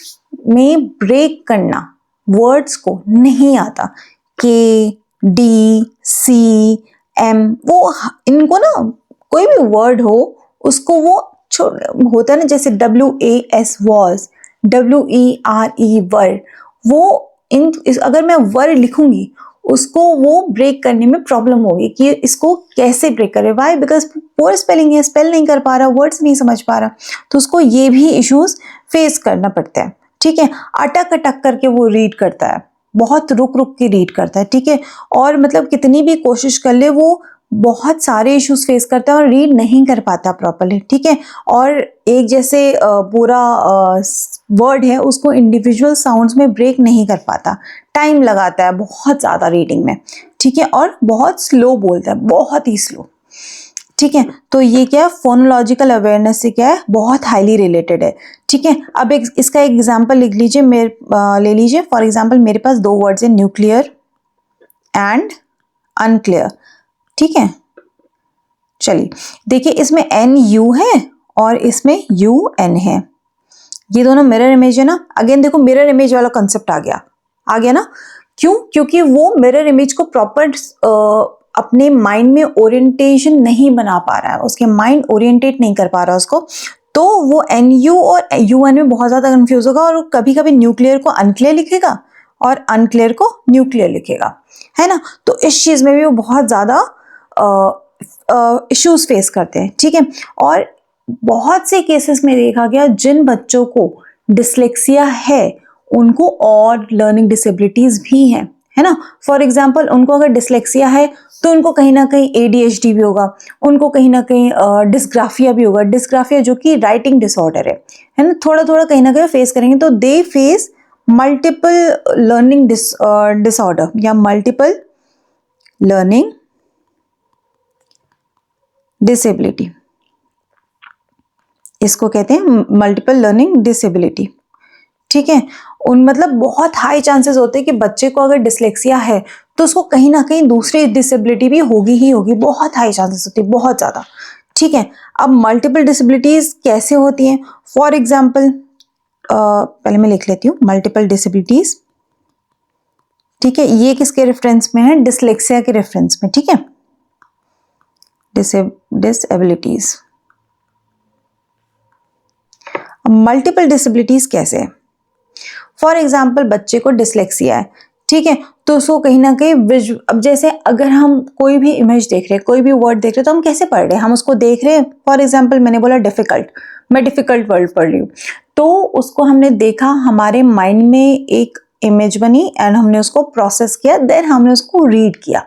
में ब्रेक करना वर्ड्स को नहीं आता, KDCM, वो इनको ना कोई भी वर्ड हो उसको वो होता है ना, जैसे WAS वॉज, WERE वर, वो अगर मैं वर्ड लिखूंगी उसको वो ब्रेक करने में प्रॉब्लम होगी कि इसको कैसे ब्रेक करे। वाई? बिकॉज पुअर स्पेलिंग है, स्पेल नहीं कर पा रहा, वर्ड्स नहीं समझ पा रहा, तो उसको ये भी इश्यूज फेस करना पड़ता है। ठीक है, अटक अटक करके वो रीड करता है, बहुत रुक रुक के रीड करता है। ठीक है, और मतलब कितनी भी कोशिश कर ले वो बहुत सारे इश्यूज फेस करता है और रीड नहीं कर पाता प्रॉपरली। ठीक है, और एक जैसे पूरा वर्ड है उसको इंडिविजुअल साउंड्स में ब्रेक नहीं कर पाता, टाइम लगाता है बहुत ज़्यादा रीडिंग में। ठीक है, और बहुत स्लो बोलता है, बहुत ही स्लो। ठीक है, तो ये क्या है, फोनोलॉजिकल अवेयरनेस से क्या है, बहुत हाईली रिलेटेड है। ठीक है, अब इसका एक एग्जांपल लिख लीजिए, ले लीजिए फॉर एग्जांपल, मेरे पास दो वर्ड्स हैं, न्यूक्लियर एंड अनक्लियर। ठीक है, चलिए देखिए, इसमें NU है और इसमें UN है, ये दोनों मिरर इमेज है ना। अगेन देखो, मिरर इमेज वाला कंसेप्ट आ गया ना। क्यों? क्योंकि वो मिरर इमेज को प्रॉपर अपने माइंड में ओरिएंटेशन नहीं बना पा रहा है, उसके माइंड ओरिएंटेट नहीं कर पा रहा उसको, तो वो NU और UN में बहुत ज्यादा कंफ्यूज होगा, और कभी कभी न्यूक्लियर को अनक्लियर लिखेगा और अनक्लियर को न्यूक्लियर लिखेगा, है ना। तो इस चीज में भी वो बहुत ज्यादा इश्यूज फेस करते हैं। ठीक है, और बहुत से केसेस में देखा गया जिन बच्चों को डिसलेक्सिया है उनको और लर्निंग डिसेबिलिटीज भी हैं, है ना। फॉर एग्जाम्पल, उनको अगर डिसलेक्सिया है तो उनको कहीं ना कहीं ADHD भी होगा, उनको कहीं ना कहीं डिस्ग्राफिया भी होगा। डिस्ग्राफिया जो कि राइटिंग डिसऑर्डर है ना, थोड़ा थोड़ा कहीं ना कहीं फेस करेंगे, तो they face multiple learning disorder या मल्टीपल लर्निंग डिसेबिलिटी, इसको कहते हैं मल्टीपल लर्निंग डिसेबिलिटी। ठीक है, उन मतलब बहुत हाई चांसेस होते हैं कि बच्चे को अगर डिसलेक्सिया है तो उसको कहीं ना कहीं दूसरी डिसेबिलिटी भी होगी ही होगी, बहुत हाई चांसेस होती है, बहुत ज्यादा। ठीक है, अब मल्टीपल डिसेबिलिटीज कैसे होती हैं, फॉर एग्जाम्पल, पहले मैं लिख लेती हूँ मल्टीपल डिसेबिलिटीज। ठीक है, ये किसके रेफरेंस में है, डिसलेक्सिया के रेफरेंस में। ठीक है, डिसेबिलिटीज, मल्टीपल डिसेबिलिटीज कैसे है? फॉर एग्जाम्पल बच्चे को डिसलेक्सिया है, ठीक है, तो उसको कहीं ना कहीं अब जैसे अगर हम कोई भी इमेज देख रहे हैं, कोई भी वर्ड देख रहे हैं, तो हम कैसे पढ़ रहे हैं? हम उसको देख रहे हैं। फॉर एग्जाम्पल मैंने बोला डिफिकल्ट, मैं डिफिकल्ट वर्ड पढ़ रही हूँ, तो उसको हमने देखा, हमारे माइंड में एक इमेज बनी एंड हमने उसको प्रोसेस किया, देन हमने उसको रीड किया।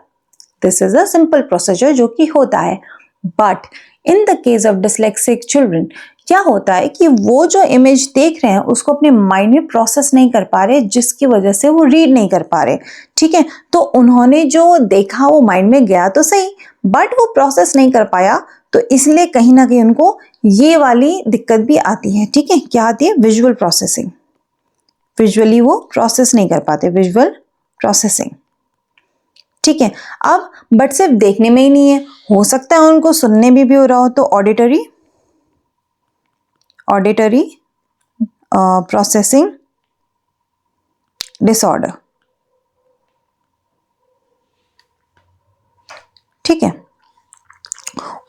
This is a simple procedure जो कि होता है। But in the case of dyslexic children क्या होता है कि वो जो इमेज देख रहे हैं उसको अपने माइंड में प्रोसेस नहीं कर पा रहे, जिसकी वजह से वो रीड नहीं कर पा रहे, ठीक है। तो उन्होंने जो देखा वो माइंड में गया तो सही, बट वो प्रोसेस नहीं कर पाया, तो इसलिए कहीं ना कहीं उनको ये वाली दिक्कत भी आती है, ठीक है। क्या आती है? Visual processing. विजुअली वो प्रोसेस नहीं कर पाते, विजुअल प्रोसेसिंग, ठीक है। अब बट सिर्फ देखने में ही नहीं है, हो सकता है उनको सुनने में भी हो रहा हो, तो ऑडिटरी प्रोसेसिंग डिसऑर्डर, ठीक है।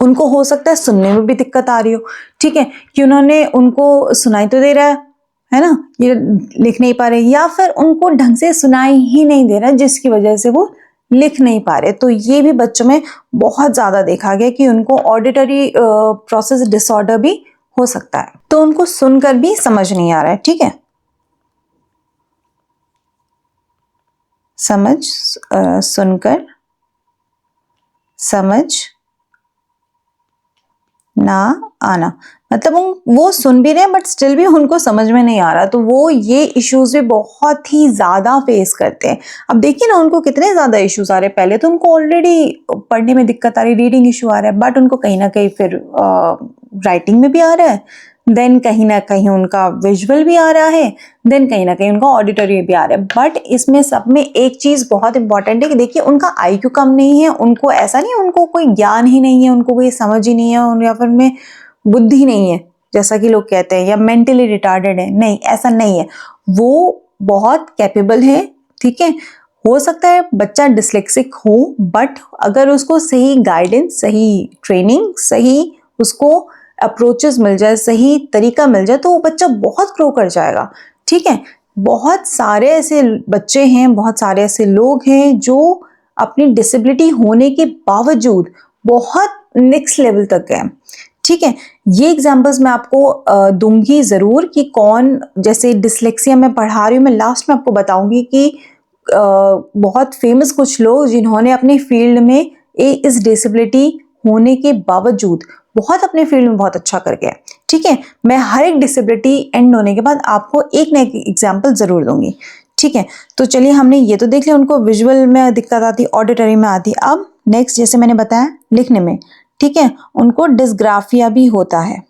उनको हो सकता है सुनने में भी दिक्कत आ रही हो, ठीक है, कि उन्होंने उनको सुनाई तो दे रहा है ना, ये लिख नहीं पा रहे, या फिर उनको ढंग से सुनाई ही नहीं दे रहा जिसकी वजह से वो लिख नहीं पा रहे। तो ये भी बच्चों में बहुत ज्यादा देखा गया कि उनको ऑडिटरी प्रोसेस डिसऑर्डर भी हो सकता है, तो उनको सुनकर भी समझ नहीं आ रहा है, ठीक है। सुनकर समझ ना आना, मतलब वो सुन भी रहे हैं बट स्टिल भी उनको समझ में नहीं आ रहा, तो वो ये इश्यूज भी बहुत ही ज्यादा फेस करते हैं। अब देखिए ना उनको कितने ज्यादा इश्यूज आ रहे हैं, पहले तो उनको ऑलरेडी पढ़ने में दिक्कत आ रही, रीडिंग इशू आ रहा है, बट उनको कहीं ना कहीं फिर राइटिंग में भी आ रहा है, देन कहीं ना कहीं उनका विजुअल भी आ रहा है, देन कहीं ना कहीं उनका ऑडिटरी भी आ रहा है। बट इसमें सब में एक चीज बहुत इंपॉर्टेंट है कि देखिए उनका आईक्यू कम नहीं है, उनको ऐसा नहीं, उनको कोई ज्ञान ही नहीं है, उनको कोई समझ ही नहीं है, या फिर उनमें बुद्धि नहीं है जैसा कि लोग कहते हैं, या मेंटली रिटार्डेड है, नहीं ऐसा नहीं है, वो बहुत कैपेबल है, ठीक है। हो सकता है बच्चा डिसलेक्सिक हो, बट अगर उसको सही गाइडेंस, सही ट्रेनिंग, सही उसको अप्रोचेस मिल जाए, सही तरीका मिल जाए, तो वो बच्चा बहुत ग्रो कर जाएगा, ठीक है। बहुत सारे ऐसे बच्चे हैं, बहुत सारे ऐसे लोग हैं जो अपनी डिसेबिलिटी होने के बावजूद बहुत नेक्स्ट लेवल तक गए, ठीक है। ये एग्जांपल्स मैं आपको दूंगी जरूर कि कौन, जैसे डिसलेक्सिया में पढ़ा रही हूँ मैं, लास्ट में आपको बताऊंगी कि बहुत फेमस कुछ लोग जिन्होंने अपने फील्ड में इस डिसेबिलिटी होने के बावजूद बहुत अपने फील्ड में बहुत अच्छा कर गया, ठीक है। मैं हर एक डिसेबिलिटी एंड होने के बाद आपको एक ना एक एग्जाम्पल जरूर दूंगी, ठीक है। तो चलिए हमने ये तो देख लिया, उनको विजुअल में दिक्कत आती, ऑडिटरी में आती। अब नेक्स्ट जैसे मैंने बताया लिखने में, ठीक है, उनको डिस्ग्राफिया भी होता है।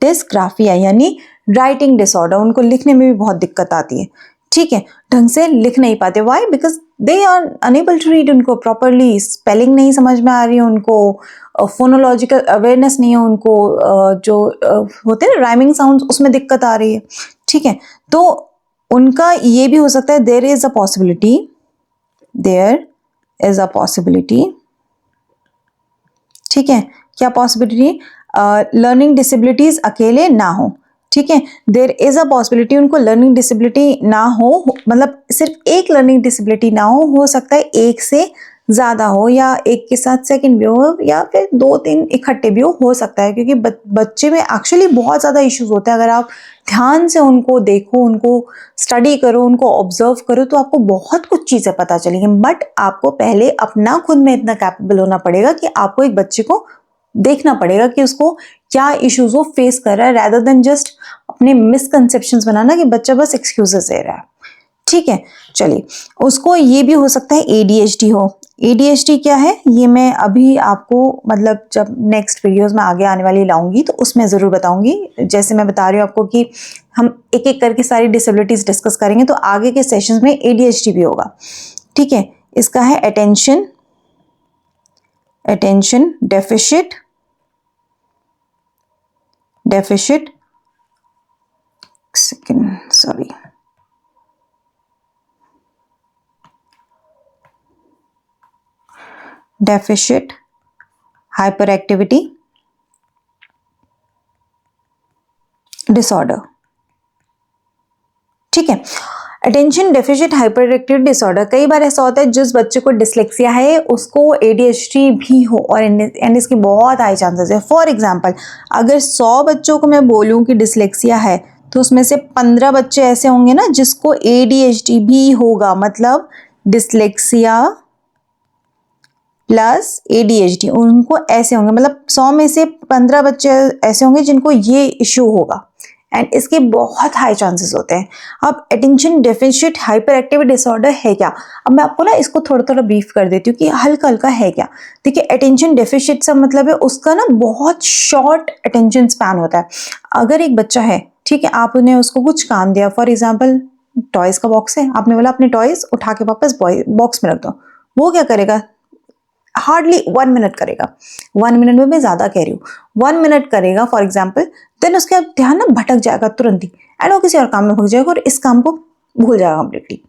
डिस्ग्राफिया यानी राइटिंग डिसऑर्डर, उनको लिखने में भी बहुत दिक्कत आती है, ठीक है, ढंग से लिख नहीं पाते। Why? Because they are unable to read, उनको प्रॉपरली स्पेलिंग नहीं समझ में आ रही है, उनको फोनोलॉजिकल अवेयरनेस नहीं है, उनको जो होते हैं ना राइमिंग साउंड, उसमें दिक्कत आ रही है, ठीक है। तो उनका ये भी हो सकता है, there is a possibility, there is a possibility, ठीक है। क्या पॉसिबिलिटी? लर्निंग डिसेबिलिटीज अकेले ना हो, ठीक है। देयर इज अ पॉसिबिलिटी उनको लर्निंग डिसेबिलिटी ना हो, मतलब सिर्फ एक लर्निंग डिसेबिलिटी ना हो सकता है एक से ज्यादा हो, या एक के साथ सेकंड भी हो, या फिर दो तीन इकट्ठे भी हो सकता है, क्योंकि बच्चे में एक्चुअली बहुत ज्यादा इश्यूज होते हैं। अगर आप ध्यान से उनको देखो, उनको स्टडी करो, उनको ऑब्जर्व करो, तो आपको बहुत कुछ चीजें पता चलेंगी। बट आपको पहले अपना खुद में इतना कैपेबल होना पड़ेगा कि आपको एक बच्चे को देखना पड़ेगा कि उसको क्या इश्यूज वो फेस कर रहा है, rather than जस्ट अपने मिसकंसेप्शंस बनाना कि बच्चा बस एक्सक्यूजेस दे रहा है, ठीक है। चलिए, उसको ये भी हो सकता है एडीएचडी हो। एडीएचडी क्या है ये मैं अभी आपको, मतलब जब नेक्स्ट वीडियोस में आगे आने वाली लाऊंगी तो उसमें जरूर बताऊंगी। जैसे मैं बता रही हूँ आपको कि हम एक एक करके सारी डिसेबिलिटीज डिस्कस करेंगे, तो आगे के सेशंस में एडीएचडी भी होगा, ठीक है। इसका है attention deficit deficit hyper activity disorder, ठीक है। Attention deficit hyper activity disorder, कई बार ऐसा होता है जिस बच्चे को डिसलेक्सिया है उसको ADHD भी हो, और एंड इसकी बहुत हाई चांसेस है। फॉर एग्जांपल, अगर 100 बच्चों को मैं बोलूं कि डिसलेक्सिया है तो उसमें से 15 बच्चे ऐसे होंगे ना जिसको ADHD भी होगा, मतलब डिसलेक्सिया प्लस ADHD, उनको ऐसे होंगे, मतलब 100 में से 15 बच्चे ऐसे होंगे जिनको ये इश्यू होगा, एंड इसके बहुत हाई चांसेस होते हैं। अब attention deficit hyper activity disorder है क्या? अब मैं आपको ना इसको थोड़ा थोड़ा ब्रीफ कर देती हूँ कि हल्का हल्का है क्या। देखिए, अटेंशन डेफिशिएट से मतलब है उसका ना बहुत शॉर्ट अटेंशन स्पैन होता है। अगर एक बच्चा है, ठीक है, आपने उसको कुछ काम दिया, फॉर एग्जाम्पल टॉयज का बॉक्स है, आपने बोला अपने टॉयज उठा के वापस बॉक्स में रख दो, वो क्या करेगा? हार्डली 1 मिनट करेगा। 1 मिनट में मैं ज्यादा कह रही हूँ, 1 मिनट करेगा फॉर एग्जाम्पल, देन उसके बाद ध्यान ना भटक जाएगा तुरंत ही, एंड वो किसी और काम में भटक जाएगा और इस काम को भूल जाएगा कंप्लीटली,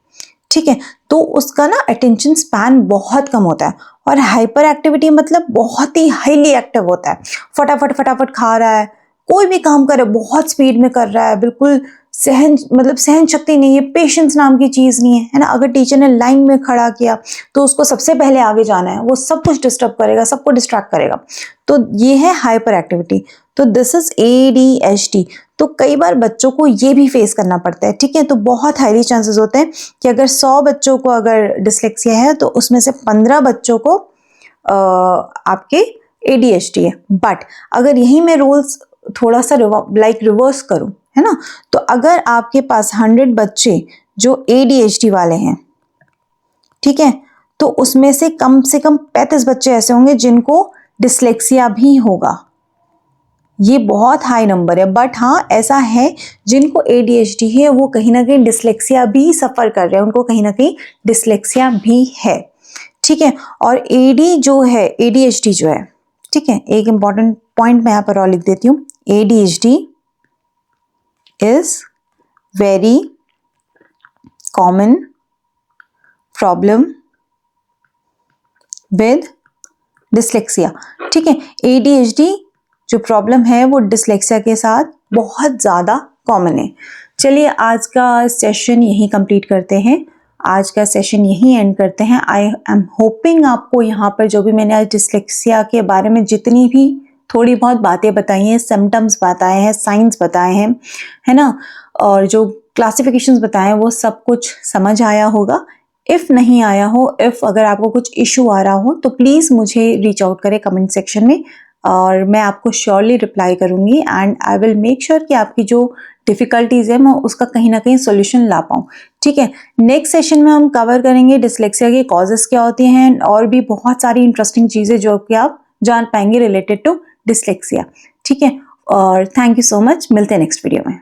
ठीक है। तो उसका ना अटेंशन स्पैन बहुत कम होता है। और हाइपर एक्टिविटी मतलब बहुत ही हाईली एक्टिव होता है, फटाफट फटाफट खा रहा है, कोई भी काम करे बहुत स्पीड में कर रहा है, बिल्कुल सहन शक्ति नहीं है, पेशेंस नाम की चीज नहीं है ना। अगर टीचर ने लाइन में खड़ा किया तो उसको सबसे पहले आगे जाना है, वो सब कुछ डिस्टर्ब करेगा, सबको डिस्ट्रैक्ट करेगा। तो ये है हाइपर एक्टिविटी। तो दिस इज ADHD। तो कई बार बच्चों को ये भी फेस करना पड़ता है, ठीक है। तो बहुत हाईली चांसेस होते हैं कि अगर 100 बच्चों को अगर डिसलेक्सिया है तो उसमें से 15 बच्चों को आपके ADHD है। बट अगर यही मैं रूल्स थोड़ा सा रिवर्स करूं, है ना, तो अगर आपके पास 100 बच्चे जो ADHD वाले हैं, ठीक है, तो उसमें से कम 35 बच्चे ऐसे होंगे जिनको डिसलेक्सिया भी होगा। ये बहुत हाई नंबर है, बट हाँ ऐसा है जिनको ADHD है वो कहीं ना कहीं डिसलेक्सिया भी सफर कर रहे हैं, उनको कहीं ना कहीं डिसलेक्सिया भी है, ठीक है। और ADHD जो है, ठीक है, एक इंपॉर्टेंट पॉइंट मैं यहाँ पर और लिख देती हूँ, ADHD is very common problem with dyslexia, ठीक है। ADHD जो प्रॉब्लम है वो डिसलेक्सिया के साथ बहुत ज़्यादा कॉमन है। चलिए आज का सेशन यहीं कंप्लीट करते हैं, आज का सेशन यहीं एंड करते हैं। आई एम होपिंग आपको यहाँ पर जो भी मैंने आज डिसलेक्सिया के बारे में जितनी भी थोड़ी बहुत बातें बताई हैं, सिम्टम्स बताए हैं, साइंस बताए हैं, है ना, और जो क्लासिफिकेशंस बताए हैं वो सब कुछ समझ आया होगा। इफ़ नहीं आया हो, अगर आपको कुछ इशू आ रहा हो तो प्लीज़ मुझे रीच आउट करें कमेंट सेक्शन में, और मैं आपको श्योरली रिप्लाई करूँगी, and I will make sure कि आपकी जो डिफ़िकल्टीज़ है मैं उसका कहीं ना कहीं सोल्यूशन ला पाऊँ, ठीक है। नेक्स्ट सेशन में हम कवर करेंगे डिसलेक्सिया के कॉजेज़ क्या होती हैं, और भी बहुत सारी इंटरेस्टिंग चीज़ें जो कि आप जान पाएंगे रिलेटेड टू डिसलेक्सिया, ठीक है। और थैंक यू सो मच, मिलते हैं नेक्स्ट वीडियो में।